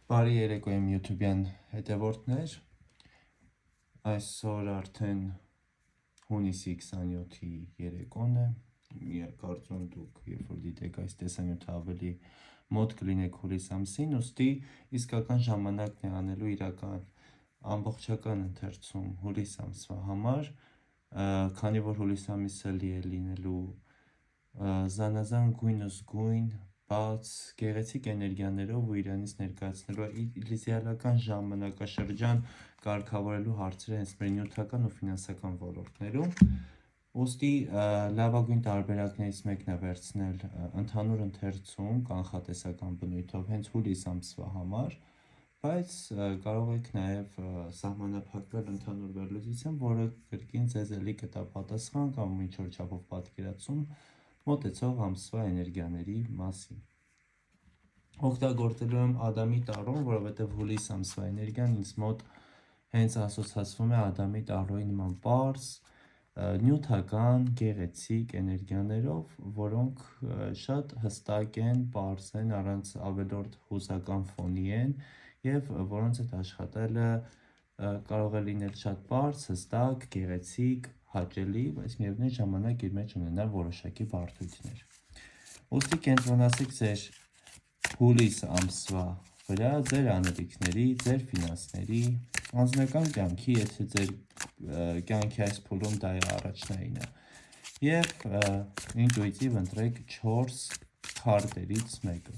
Բարի երեկո իմ YouTube-յան հետևորդներ, այսօր արդեն հունիսի 27-ի երեկոն է, կարծում դուք երբ որ դիտեք այս տեսանյութը ավելի մոտ կլինեք հուլիս ամսին, ուստի իսկական ժամանակն է անելու իրական ամբողջական ընթերցում հուլիս ամսվա համար, քանի որ հուլիս ամիսը լի է լինելու զանազան գույն բաց գեղեցիկ էներգիաներով ու իրանից ներկայացնելու իդեալական ժամանակաշրջան կարգավորելու հարցերը հենց մեր նյութական ու ֆինանսական ոլորտներում, ուստի լավագույն տարբերակներից մեկն է վերցնել ընդհանուր ընթերցում կանխատեսական բնույթով հենց հուլիս ամսվա համար, բայց կարող եք նաև սահմանափակվել ընդհանուր վերլուծությամբ, որը կրկին ձեզ էլի կտա պատասխան կամ ինչ-որ չափով պատկերացում մոտեցող ամսվա էներգիաների մասին։ Օգտագործելու եմ Ադամի տարրոն, որովհետև հուլիս ամսվա էներգիան ինձ մոտ հենց ասոցացվում է Ադամի տարրոյի նման պարզ, նյութական, գեղեցիկ էներգիաներով, որոնք շատ հստակ են, պարզ են, առանց ավելորդ հուզական ֆոնի են և որոնց հետ աշխատելը կարող է լինել շատ պարզ, հստակ, գեղեցիկ, հաճելի, բայց միևնույն ժամանակ իր մեջ ունենալ որոշակի բարդություններ։ Ուստի կենտրոնացեք ձեր հուլիս ամսվա վրա, ձեր անելիքների, ձեր ֆինանսների, անձնական կյանքի, եթե ձեր կյանքի այս փուլում դա է առաջնայինը, և ինտուիտիվ ընտրեք 4 քարտերից մեկը։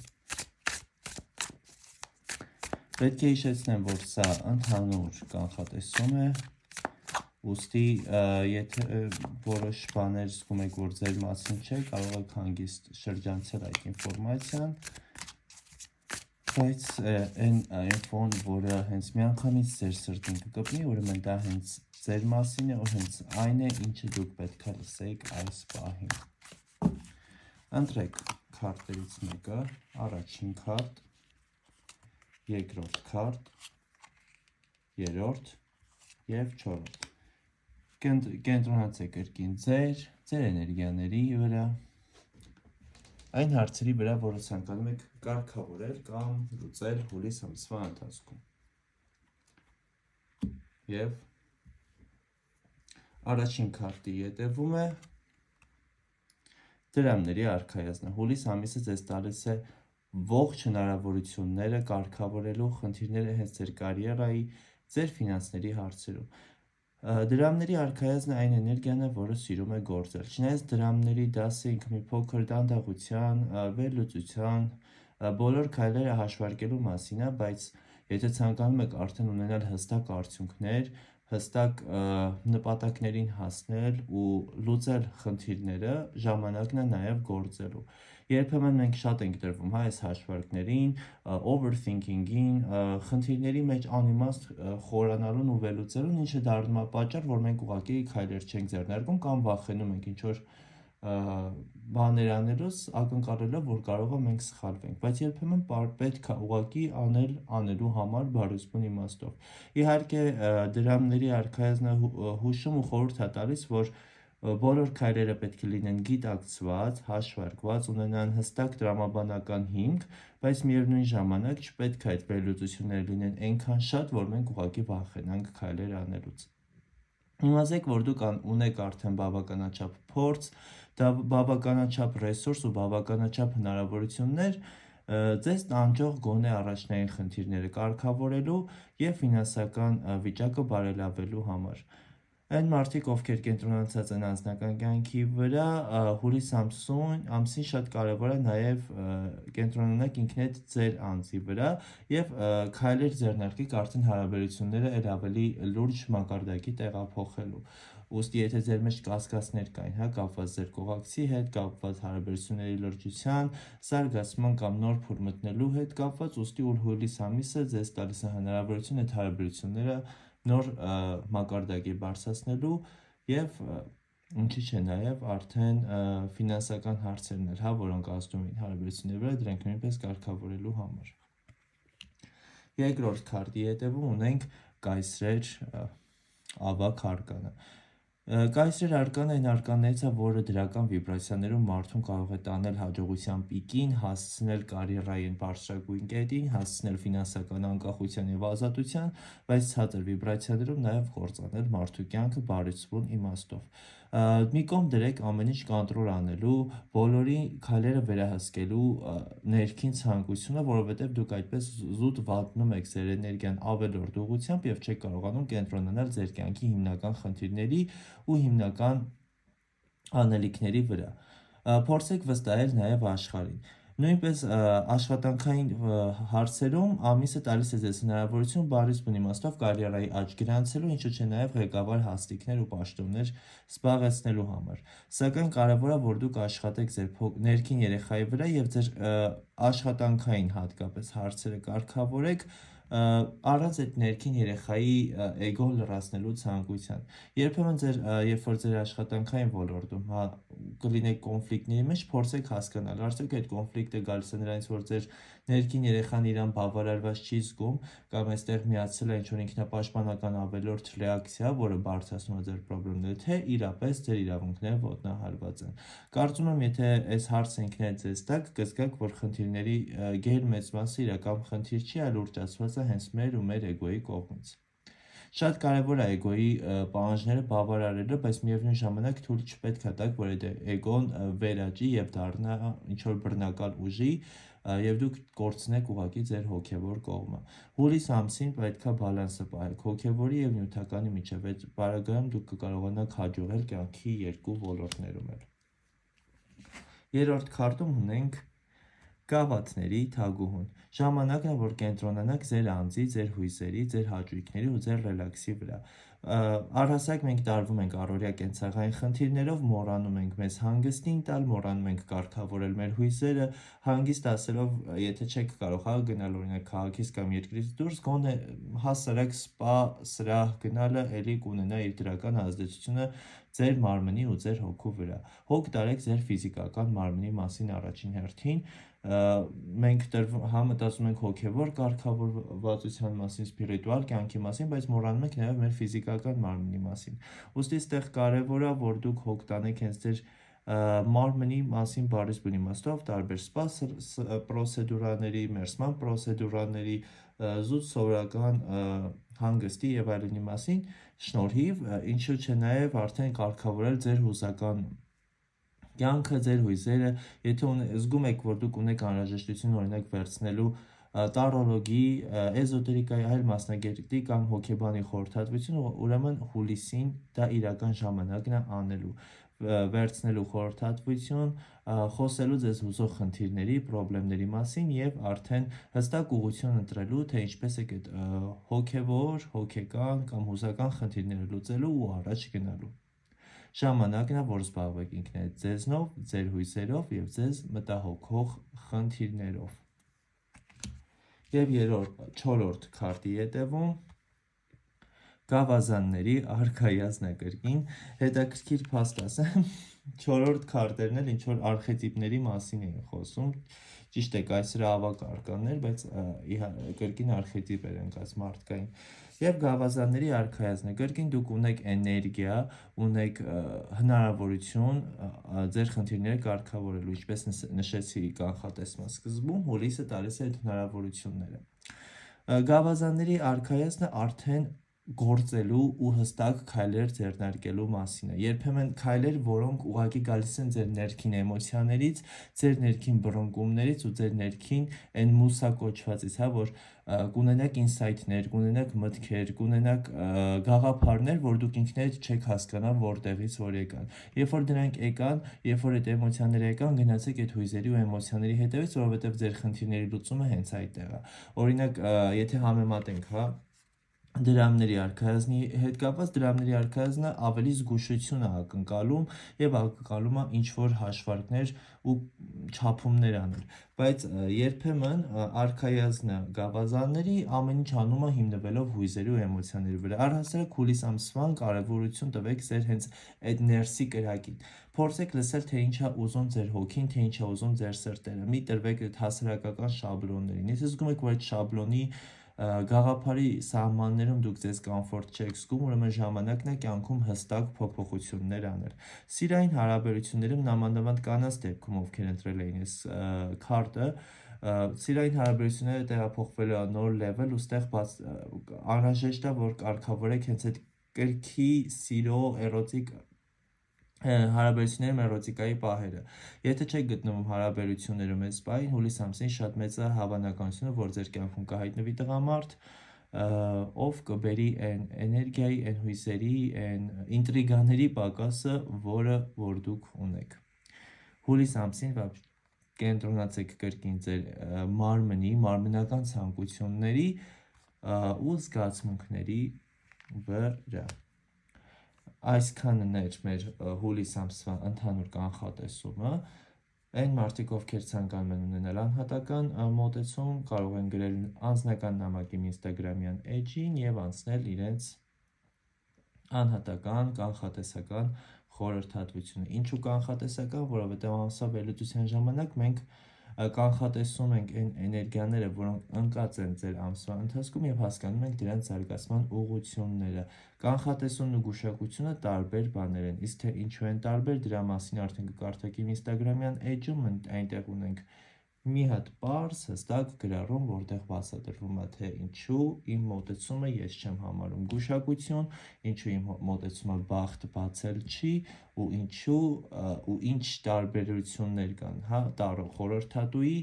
Պետք է հիշեցնեմ, որ սա ընդհանուր կանխատեսում է, ուստի եթե որոշ բաներ զգում եք, որ ձեր մասին չէ, կարող եք հանգիստ շրջանցել այդ ինֆորմացիան, բայց այն ինֆոն, որը հենց միանգամից ձեր սրտին կկպնի, ուրեմն դա հենց ձեր մասին է, ու հենց այն է, ինչը դուք պետք է լսեք այս պահին։ Ընտրեք քարտերից մեկը, առաջին քարտ, երկրորդ քարտ, երրորդ և չորրորդ։ Կենտրոնացեք կրկին ձեր էներգիաների վրա, այն հարցերի վրա, որը ցանկանում եք կարգավորել կամ լուծել հուլիս ամսվա ընթացքում։ Եվ առաջին քարտի ետևում է դրամների արքայազնը։ Հուլիս ամիսը ձեզ տալիս է ողջ հնարավորությունները կարգավորելու խնդիրները հենց ձեր կարիերայի, ձեր ֆինանսների հարցերում։ Դրամների արքայազնը այն էներգիան է, որը սիրում է գործել։ Չնայած դրամների դասը ինքը մի փոքր դանդաղության, վերլուծության, բոլոր քայլերը հաշվարկելու մասին է, բայց եթե ցանկանում եք արդեն ունենալ հստակ արդյունքներ, հստակ նպատակներին հասնել ու լուծել խնդիրները, ժամանակն է նաև գործելու։ Երբեմն մենք շատ ենք դրվում այս հաշվարկներին, overthinking-ին, խնդիրների մեջ անիմաստ խորանալուն ու վերլուծելուն, ինչը դառնում է պատճառ, որ մենք ուղղակի քայլեր չենք ձեռնարկում կամ վախենում ենք ինչ-որ բաներ անելուց, ակնկալելով, որ կարող է մենք սխալվենք, բայց երբեմն պետք է ուղղակի անելու համար բարություն իմաստով։ Իհարկե դրամների արքայազնը հուշում ու խորհուրդ է տալիս, որ բոլոր քայլերը պետք է լինեն գիտակցված, հաշվարկված, ունենան հստակ տրամաբանական հիմք, բայց միևնույն ժամանակ չպետք է այդ վերլուծությունները լինեն այնքան շատ, որ մենք ուղղակի վախենանք քայլեր անելուց։ Իմացեք, որ դուք ունեք արդեն բավականաչափ փորձ, բավականաչափ ռեսուրս ու բավականաչափ հնարավորություններ ձեզ տանջող գոնե առաջնային խնդիրները կարգավորելու և ֆինանսական վիճակը բարելավելու համար։ Այն մարդիկ, ովքեր կենտրոնացած են անձնական կյանքի վրա, հուլիս ամսին շատ կարևոր է նաև կենտրոնանաք ինքնդ ձեր անձի վրա և քայլեր ձեռնարկեք արդեն հարաբերությունները էլ ավելի լուրջ մակարդակի տեղափոխելու։ Ուստի եթե ձեր մեջ կասկածներ կային, կապված ձեր կողակցի հետ, կապված հարաբերությունների լրջության, զարգացման կամ նոր փուլ մտնելու հետ կապված, ուստի հուլիս ամիսը ձեզ տալիս է հնարավորություն այդ հարաբերությունները նոր մակարդակի բարձրացնելու և ինչի՞ չէ նաև արդեն ֆինանսական հարցերն էլ, որոնք ազդում էին հարաբերությունների վրա, դրանք նույնպես կարգավորելու համար։ Երկրորդ քարտի հետևում ունենք կայսրեր ավագ արկանը։ Կայսրեր արկանն այն արկաններից է, որը դրական վիբրացիաներում մարդուն կարող է տանել հաջողության պիկին, հասցնել կարիերայի բարձրագույն կետին, հասցնել ֆինանսական անկախության և ազատության, բայց ցածր վիբրացիաներում նաև կործանել մարդու կյանքը բարեցուն իմաստով։ Մի կողմ դրեք ամեն ինչ կոնտրոլ անելու, բոլորի քայլերը վերահսկելու ներքին ցանկությունը, որովհետև դուք այդպես զուտ վատնում եք ձեր էներգիան ավելորդ ուղղությամբ և չեք կարողանում կենտրոնանալ ձեր կյանքի հիմնական խնդիրների ու հիմնական անելիքների վրա։ Փորձեք վստահել նաև աշխարհին։ Նույնպես աշխատանքային հարցերում ամիսը տալիս է ձեզ հնարավորություն բարիս բուն իմաստով կարիերայի աճ գրանցելու, ինչու չէ նաև ղեկավար հաստիքներ ու պաշտոններ զբաղեցնելու համար։ Սակայն կարևոր է, որ դուք աշխատեք ձեր ներքին երեխայի վրա և ձեր աշխատանքային հատկապես հարցերը կարգավորեք առանց այդ ներքին երեխայի էգոն լրացնելու ցանկության։ Երբեմն երբ որ ձեր աշխատանքային ոլորտում կլինեք կոնֆլիկտների մեջ, փորձեք հասկանալ, արդյոք այդ կոնֆլիկտը գալիս է նրանից, որ ձեր ներքին երեխան իրան բավարարված չի զգում կամ այստեղ միացել է ինչ-որ ինքնապաշտպանական ավելորդ ռեակցիա, որը բարձրացնում է ձեր խնդիրները, թե իրապես ձեր իրավունքները ոտնահարված են։ Կարծում եմ, եթե այս հարցը ինքներդ ձեզ տաք, կզգաք, որ խնդիրների գեհ մեծ մասը իրական խնդիր չի, այլ ուռճացված է հենց մեր ու մեր էգոյի կողմից։ Շատ կարևոր է էգոյի պահանջները բավարարելը, բայց միևնույն ժամանակ թույլ չպետք է տաք, որ այդ էգոն վերաճի և դառնա ինչ-որ բռնակալ ուժի, և դուք կորցնեք ուղղակի ձեր հոգևոր կողմը։ Հուլիս ամսին պետք է բալանսը պահեք հոգևորի և նյութականի միջև, այդ պարագայում դուք կկարողանաք հաջողել կյանքի երկու ոլորտներում էլ։ Երրորդ քարտում ունենք գավաթների թագուհուն։ Ժամանակն է, որ կենտրոնանաք ձեր անձի, ձեր հույզերի, ձեր հաճույքների ու ձեր ռելաքսի վրա։ Առհասարակ մենք տարվում ենք առօրյա կենցաղային խնդիրներով, մոռանում ենք մեզ հանգստին տալ, մոռանում ենք կարգավորել մեր հույզերը, հանգիստ ասելով, եթե չեք կարող գնալ օրինակ քաղաքից կամ երկրից դուրս, գոնե հասարակ սպա սրահ գնալը էլի կունենա իր դրական ազդեցությունը ձեր մարմնի ու ձեր հոգու վրա։ Հոգ տարեք ձեր ֆիզիկական մարմնի մասին առաջին հերթին, մենք մտածում ենք հոգևոր կարգավորվածության մասին, սպիրիտուալ կյանքի մասին, բայց մոռանում ենք նաև մեր ֆիզիկական մարմնի մասին։ Ուստի այստեղ կարևոր է, որ դուք հոգ տանեք հենց ձեր մարմնի մասին բարիս բուն իմաստով, տարբեր սպա պրոցեդուրաների, մերսման պրոցեդուրաների, զուտ սովորական հանգստի և այլնի մասին շնորհիվ, ինչու չէ նաև արդեն կարգավորել ձեր հուզական կյանքը, ձեր հույզերը, եթե զգում եք, որ դուք ունեք անհրաժեշտություն օրինակ վերցնելու տարոլոգի, էզոտերիկայի այլ մասնագետի կամ հոգեբանի խորհրդատվություն, ուրեմն հուլիսին դա իրական ժամանակն է անելու, վերցնելու խորհրդատվություն, խոսելու ձեզ հուզող խնդիրների, պրոբլեմների մասին և արդեն հստակ ուղղություն ընտրելու, թե ինչպես եք այդ հոգևոր, հոգեկան կամ հուզական խնդիրները լուծելու ու առաջ գնալու։ Ժամանակն է, որ զբաղվեք ինքներդ ձեզնով, ձեր հույզերով և ձեզ մտահոգող խնդիրներով։ Եվ չորրորդ քարտի ետևում գավազանների արքայազնը կրկին, հետաքրքիր փաստ ասեմ, չորրորդ քարտերն էլ ինչ-որ արխետիպների մասին էին խոսում, ճիշտ է, կայսրը ավագ արկաններ, բայց կրկին արխետիպ էր ընկած մարդկային։ Եվ գավազանների արքայազնը, կրկին դուք ունեք էներգիա, ունեք հնարավորություն ձեր խնդիրները կարգավորելու, ինչպես նշեցի կանխատեսման սկզբում, հուլիսը տալիս է այդ հնարավորությունները։ Գավազանների արքայազնը արդեն գործելու ու հստակ քայլեր ձեռնարկելու մասին է։ Երբեմն քայլեր, որոնք ուղղակի գալիս են ձեր ներքին էմոցիաներից, ձեր ներքին բռնկումներից ու ձեր ներքին այն մուսա կոչվածից, որ կունենաք ինսայթներ, կունենաք մտքեր, կունենաք գաղափարներ, որ դուք ինքներդ չեք հասկանա որտեղից որ եկան։ Երբ որ դրանք եկան, երբ որ այդ էմոցիաները եկան, գնացեք այդ հույզերի ու էմոցիաների հետևից, որովհետև ձեր խնդիրների լուծումը հենց այդտեղ է։ Օրինակ, եթե համեմատենք, դրամների արքայազնի հետ կապված, դրամների արքայազնը ավելի զգուշություն է ակնկալում և ակնկալում է ինչ-որ հաշվարկներ ու չափումներ անել, բայց երբեմն արքայազնը գավազանների ամեն ինչ անում է հիմնվելով հույզերի ու էմոցիաների վրա։ Առհասարակ հուլիս ամսվան կարևորություն տվեք ձեր հենց այդ ներսի կրակին։ Փորձեք լսել, թե ինչ է ուզում ձեր հոգին, թե ինչ է ուզում ձեր սրտերը։ Մի տրվեք այդ հասարակական շաբլոններին։ Եթե զգում եք, որ այդ շաբլոնի Գաղափարի սահմաններում դուք ձեզ կոմֆորտ չեք զգում, ուրեմն ժամանակն է կյանքում հստակ փոփոխություններ անել։ Սիրային հարաբերություններում նամանավանդ կանանց դեպքում, ովքեր ընտրել էին այս քարտը, սիրային հարաբերությունները տեղափոխվելու նոր level ու ստեղ անհրաժեշտ է, որ կարգավորեք հենց այդ կրքի, սիրո, էրոտիկ հարաբերություններում էրոտիկայի պահերը։ Եթե չեք գտնվում հարաբերություններում այս պահին, հուլիս ամսին շատ մեծ է հավանականությունը, որ ձեր կյանքում կհայտնվի տղամարդ, ով կբերի այն էներգիայի, այն հույսերի, այն ինտրիգաների պակասը, որ դուք ունեք։ Հուլիս ամսին կենտրոնացեք կրկին ձեր մարմնական ցանկությունների ու զգացմունքների վրա։ Այսքանն էր մեր հուլիս ամսվա ընդհանուր կանխատեսումը։ Այն մարդիկ, ովքեր ցանկանում են ունենալ անհատական մոտեցում, կարող են գրել անձնական նամակ իմ ինստագրամյան էջին եւ անցնել իրենց անհատական կանխատեսական խորհրդատվությունը։ Ինչու կանխատեսական, որովհետեւ ամսվա վերլուծության ժամանակ մենք կանխատեսում ենք այն էներգիաները, որոնք ընկած են ձեր ամսվա ընթացքում եւ հասկանում ենք դրանց զարգացման ուղղությունները։ Կանխատեսումն ու գուշակությունը տարբեր բաներ են, իսկ թե ինչու են տարբեր, դրա մասին արդեն կկարդաք իմ ինստագրամյան էջում, այնտեղ ունենք մի հատ պարզ հստակ գրառում, որտեղ բացատրվում է, թե ինչու իմ մոտեցումը ես չեմ համարում գուշակություն, ինչու իմ մոտեցումը բախտ բացել չի ու ինչու ու ինչ տարբերություններ կան, հա, խորհրդատուի,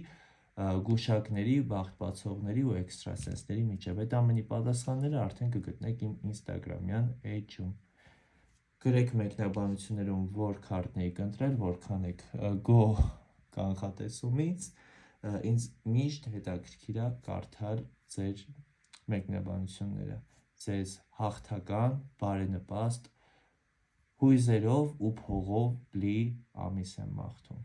գուշակների, բախտ բացողների ու էքստրասենսների միջև։ Այդ ամենի պատասխանները արդեն կգտնեք իմ ինստագրամյան էջում։ Գրեք մեկնաբանություններում, որ քարտն եք ընտրել, որքան եք գոհ կանխատեսումից, ինձ միշտ հետաքրքիր է կարդալ ձեր մեկնաբանությունները։ Ձեզ հաղթական, բարենպաստ, հույզերով ու փողով լի ամիս եմ մաղթում։